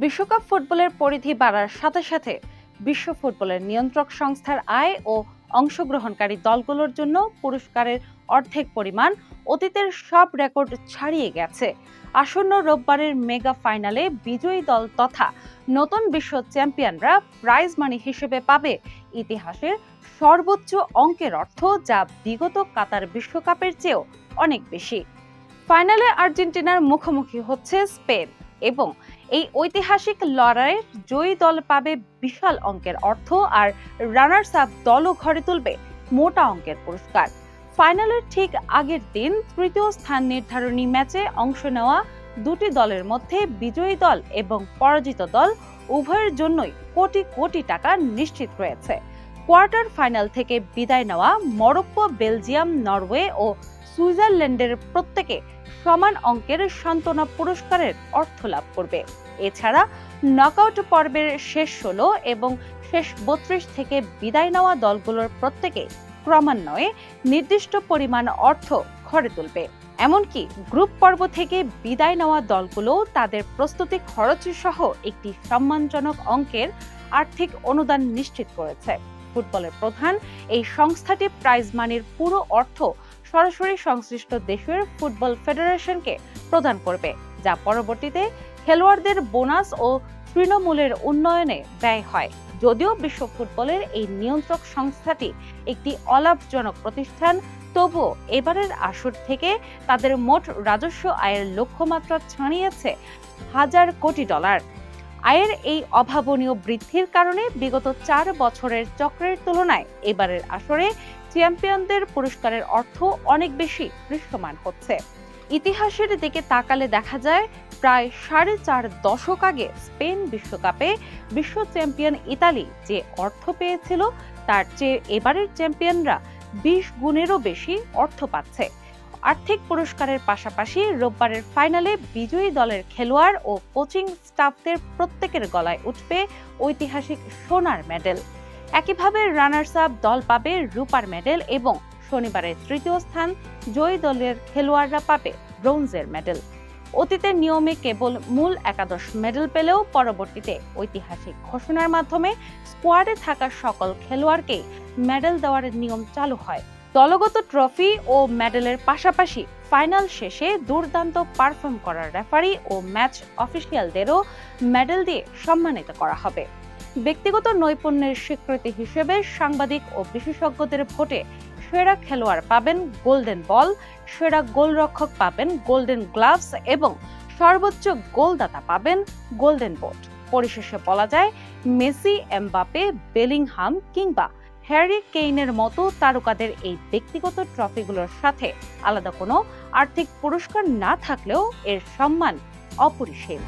বিশ্বকাপ ফুটবলের পরিধি বাড়ার সাথে সাথে বিশ্ব ফুটবলের নিয়ন্ত্রক সংস্থার আয় ও অংশগ্রহণকারী দলগুলোর জন্য পুরস্কারের অর্ধেক পরিমাণ অতীতের সব রেকর্ড ছাড়িয়ে গেছে। আসন্ন রোববারের মেগা ফাইনালে বিজয়ী দল তথা নতুন বিশ্ব চ্যাম্পিয়নরা প্রাইজ মানি হিসেবে পাবে ইতিহাসের সর্বোচ্চ অঙ্কের অর্থ, যা বিগত কাতার বিশ্বকাপের চেয়েও অনেক বেশি। ফাইনালে আর্জেন্টিনার মুখোমুখি হচ্ছে স্পেন এবং এই ঐতিহাসিক লড়াইয়ের জয়ী দল পাবে বিশাল অঙ্কের অর্থ আর রানার্স আপ দলও ঘরে তুলবে মোটা অঙ্কের পুরস্কার। ফাইনালের ঠিক আগের দিন তৃতীয় স্থান নির্ধারণী ম্যাচে অংশ নেওয়া দুটি দলের মধ্যে বিজয়ী দল এবং পরাজিত দল উভয়ের জন্যই কোটি কোটি টাকা নিশ্চিত রয়েছে। কোয়ার্টার ফাইনাল থেকে বিদায় নেওয়া মরক্কো, বেলজিয়াম, নরওয়ে ও সুইজারল্যান্ডের প্রত্যেকে সমান অঙ্কের সান্ত্বনা পুরস্কারের অর্থ লাভ করবে। এছাড়া নকআউট পর্বের শেষ 16 এবং শেষ 32 থেকে বিদায় নেওয়া দলগুলোর প্রত্যেকে ক্রমান্বয়ে নির্দিষ্ট পরিমাণ অর্থ ঘরে তুলবে। এমনকি গ্রুপ পর্ব থেকে বিদায় নেওয়া দলগুলো তাদের প্রস্তুতি খরচ সহ একটি সম্মানজনক অঙ্কের আর্থিক অনুদান নিশ্চিত করেছে। ফুটবলের প্রধান এই সংস্থাটি প্রাইজ মানির পুরো অর্থ সরাসরি সংশ্লিষ্ট দেশের ফুটবল ফেডারেশনকে প্রদান করবে, যা পরবর্তীতে খেলোয়াড়দের বোনাস ও তৃণমূলের উন্নয়নে ব্যয় হয়। যদিও বিশ্ব ফুটবলের এই নিয়ন্ত্রক সংস্থাটি একটি অলাভজনক প্রতিষ্ঠান, তবুও এবারের আসর থেকে তাদের মোট রাজস্ব আয়ের লক্ষ্যমাত্রা ছাড়িয়েছে $1,000 কোটি। আয়ের এই অভাবনীয় বৃদ্ধির কারণে বিগত 4 বছরের চক্রের তুলনায় এবারের আসরে চ্যাম্পিয়নদের পুরস্কারের অর্থ অনেক বেশি দৃশ্যমান হচ্ছে। ইতিহাসের দিকে তাকালে দেখা যায় প্রায় 4.5 দশক আগে স্পেন বিশ্বকাপে বিশ্ব চ্যাম্পিয়ন ইতালি যে অর্থ পেয়েছিল তার চেয়ে এবারের চ্যাম্পিয়নরা 20 গুণেরও বেশি অর্থ পাচ্ছে। আর্থিক পুরস্কারের পাশাপাশি রোববারের ফাইনালে বিজয়ী দলের খেলোয়াড় ও কোচিং স্টাফদের প্রত্যেকের গলায় উঠবে ঐতিহাসিক সোনার মেডেল। একইভাবে রানার্স আপ দল পাবে রূপার মেডেল এবং শনিবারের তৃতীয় স্থান জয়ী দলের খেলোয়াড়রা পাবে ব্রোঞ্জের মেডেল। অতীতের নিয়মে কেবল মূল একাদশ মেডেল পেলেও পরবর্তীতে ঐতিহাসিক ঘোষণার মাধ্যমে স্কোয়াডে থাকা সকল খেলোয়াড়কেই মেডেল দেওয়ার নিয়ম চালু হয়। দলগত ট্রফি ও মেডেলের পাশাপাশি ফাইনাল শেষে দুর্দান্ত পারফর্ম করা রেফারি ও ম্যাচ অফিসিয়ালদেরও মেডেল দিয়ে সম্মানিত করা হবে। ব্যক্তিগত নৈপুণ্যের স্বীকৃতি হিসেবে সাংবাদিক ও বিশেষজ্ঞদের ভোটে সেরা খেলোয়াড় পাবেন গোল্ডেন বল, সেরা গোলরক্ষক পাবেন গোল্ডেন গ্লাভস এবং সর্বোচ্চ গোলদাতা পাবেন গোল্ডেন বুট। পরিশেষে বলা যায়, মেসি, এমবাপে, বেলিংহাম কিংবা হ্যারি কেইনের মতো তারকাদের এই ব্যক্তিগত ট্রফিগুলোর সাথে আলাদা কোনো আর্থিক পুরস্কার না থাকলেও এর সম্মান অপরিসীম।